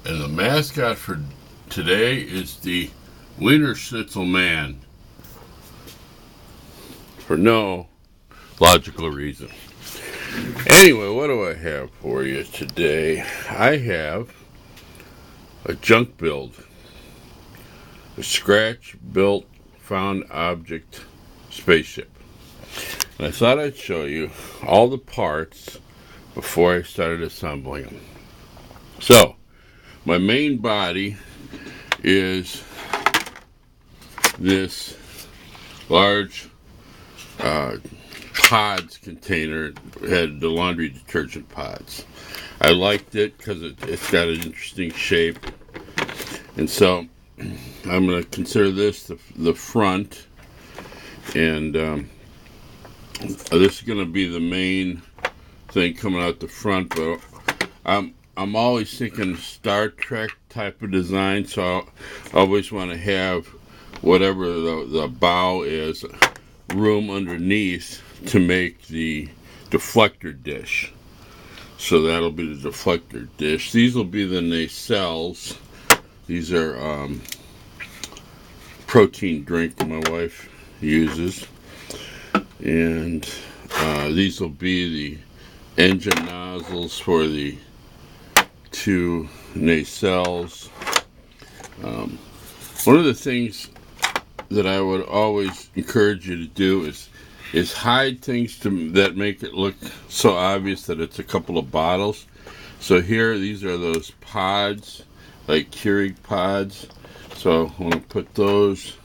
And the mascot for today is the Wiener Schnitzel Man. For no logical reason. Anyway, what do I have for you today? I have a junk build. A scratch-built found object spaceship. And I thought I'd show you all the parts before I started assembling them. So, my main body is this large pods container. It had the laundry detergent pods. I liked it because it's got an interesting shape. And so I'm going to consider this the front. And this is going to be the main thing coming out the front. But I'm always thinking Star Trek type of design. So I always want to have whatever the bow is, room underneath to make the deflector dish. So that'll be the deflector dish. These will be the nacelles. These are protein drink my wife uses. And these will be the engine nozzles for the two nacelles. One of the things that I would always encourage you to do is hide things that make it look so obvious that it's a couple of bottles. So here, these are those pods, like Keurig pods. So I'm going to put those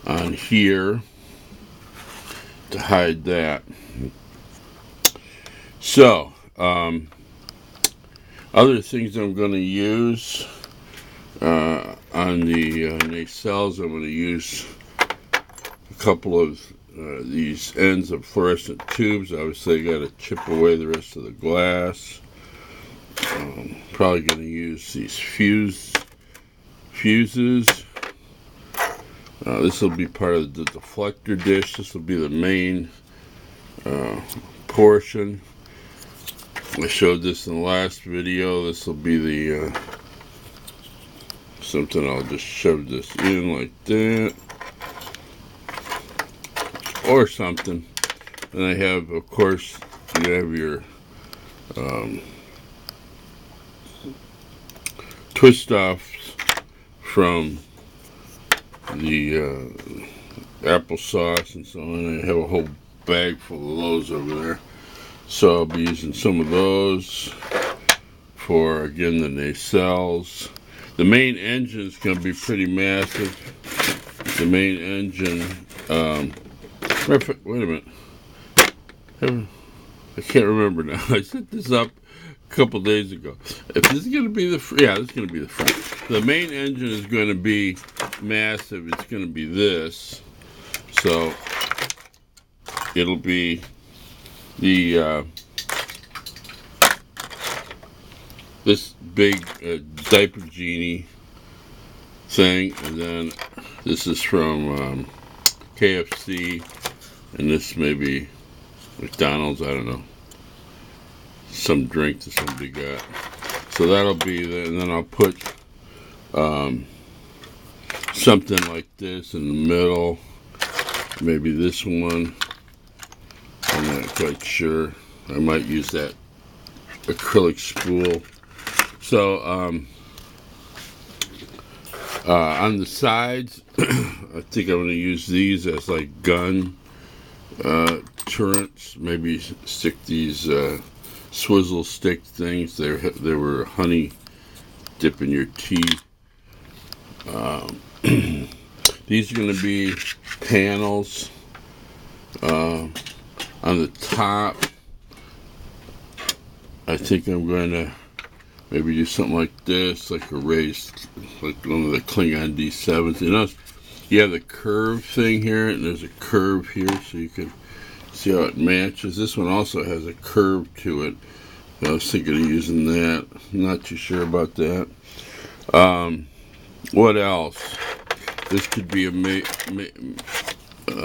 on here to hide that. So, other things I'm going to use on the nacelles, I'm going to use a couple of these ends of fluorescent tubes. Obviously, I got to chip away the rest of the glass. Probably going to use these fuses. This will be part of the deflector dish. This will be the main portion. I showed this in the last video. This will be the something. I'll just shove this in like that, or something. And I have, of course, you have your twist offs from the applesauce and so on. I have a whole bag full of those over there. So I'll be using some of those for, again, the nacelles. The main engine is going to be pretty massive. The main engine, wait a minute. I can't remember now. I set this up a couple days ago. If this is going to be this is going to be the front. The main engine is going to be massive. It's going to be this. So it'll be the this big diaper genie thing, and then this is from KFC, and this may be McDonald's, I don't know, some drink that somebody got. So that'll be there, and then I'll put something like this in the middle, maybe this one. I'm not quite sure. I might use that acrylic spool. So on the sides, I think I'm going to use these as like gun turrets. Maybe stick these swizzle stick things. They were honey dip in your tea. These are going to be panels on the top. I think I'm going to maybe do something like this, like a raised, like one of the Klingon D7s. You know, you have the curve thing here, and there's a curve here, so you can see how it matches. This one also has a curve to it. I was thinking of using that. I'm not too sure about that. What else? This could be a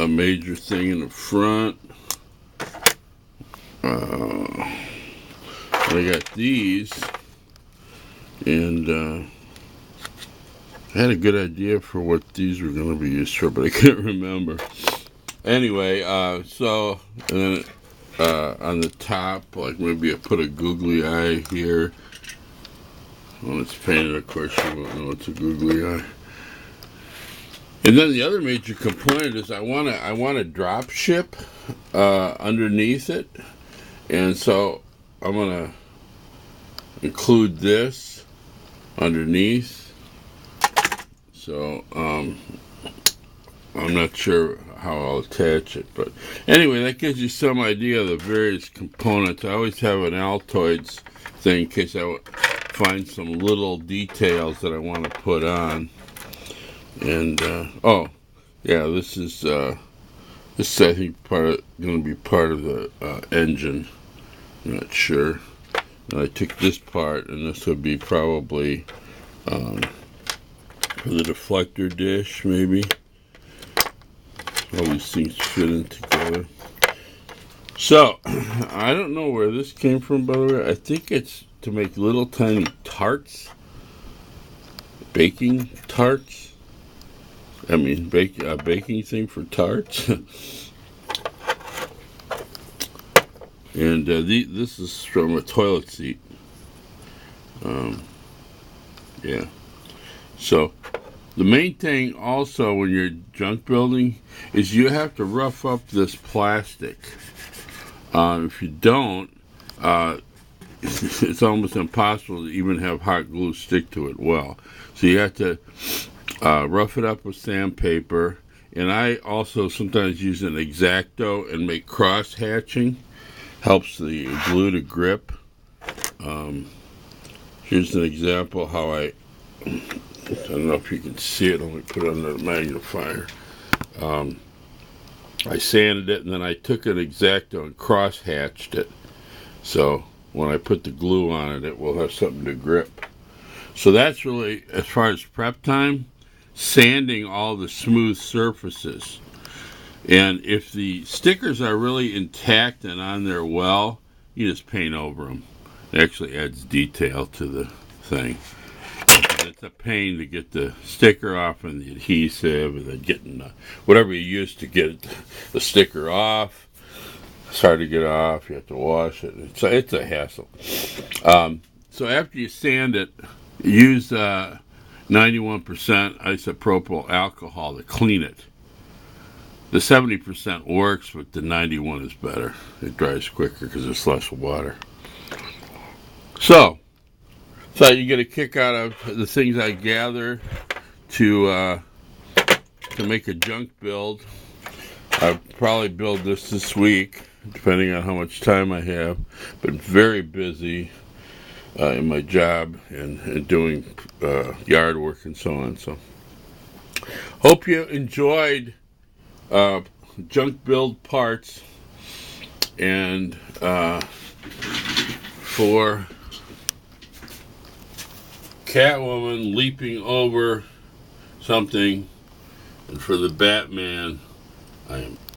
major thing in the front. I got these. And I had a good idea for what these were going to be used for, but I can't remember. Anyway, so and then on the top, like maybe I put a googly eye here. When it's painted, of course, you won't know it's a googly eye. And then the other major component is I want to drop ship underneath it, and so I'm gonna include this underneath. So I'm not sure how I'll attach it, but anyway, that gives you some idea of the various components. I always have an Altoids thing in case I find some little details that I want to put on. And oh yeah, this is I think going to be part of the engine. I'm not sure. And I took this part, and this would be probably for the deflector dish, maybe. All these things fit in together. So I don't know where this came from, by the way. I think it's to make little tiny tarts, baking tarts. I mean, baking thing for tarts. And this is from a toilet seat. Yeah. So the main thing also when you're junk building is you have to rough up this plastic. If you don't, it's almost impossible to even have hot glue stick to it well. So you have to rough it up with sandpaper, and I also sometimes use an X-Acto and make cross hatching. Helps the glue to grip. Here's an example how I don't know if you can see it. Let me put it under the magnifier. I sanded it, and then I took an X-Acto and cross hatched it. So when I put the glue on it, it will have something to grip. So that's really, as far as prep time, sanding all the smooth surfaces. And if the stickers are really intact and on there well, you just paint over them. It actually adds detail to the thing. It's a pain to get the sticker off and the adhesive, and then getting whatever you use to get the sticker off. It's hard to get off. You have to wash it. It's a hassle. So after you sand it, use 91% isopropyl alcohol to clean it. The 70% works, but the 91 is better. It dries quicker because there's less water. So you get a kick out of the things I gather to make a junk build. I'll probably build this week, depending on how much time I have. Been very busy in my job and doing yard work and so on. So hope you enjoyed junk build parts, and for Catwoman leaping over something, and for the Batman, I am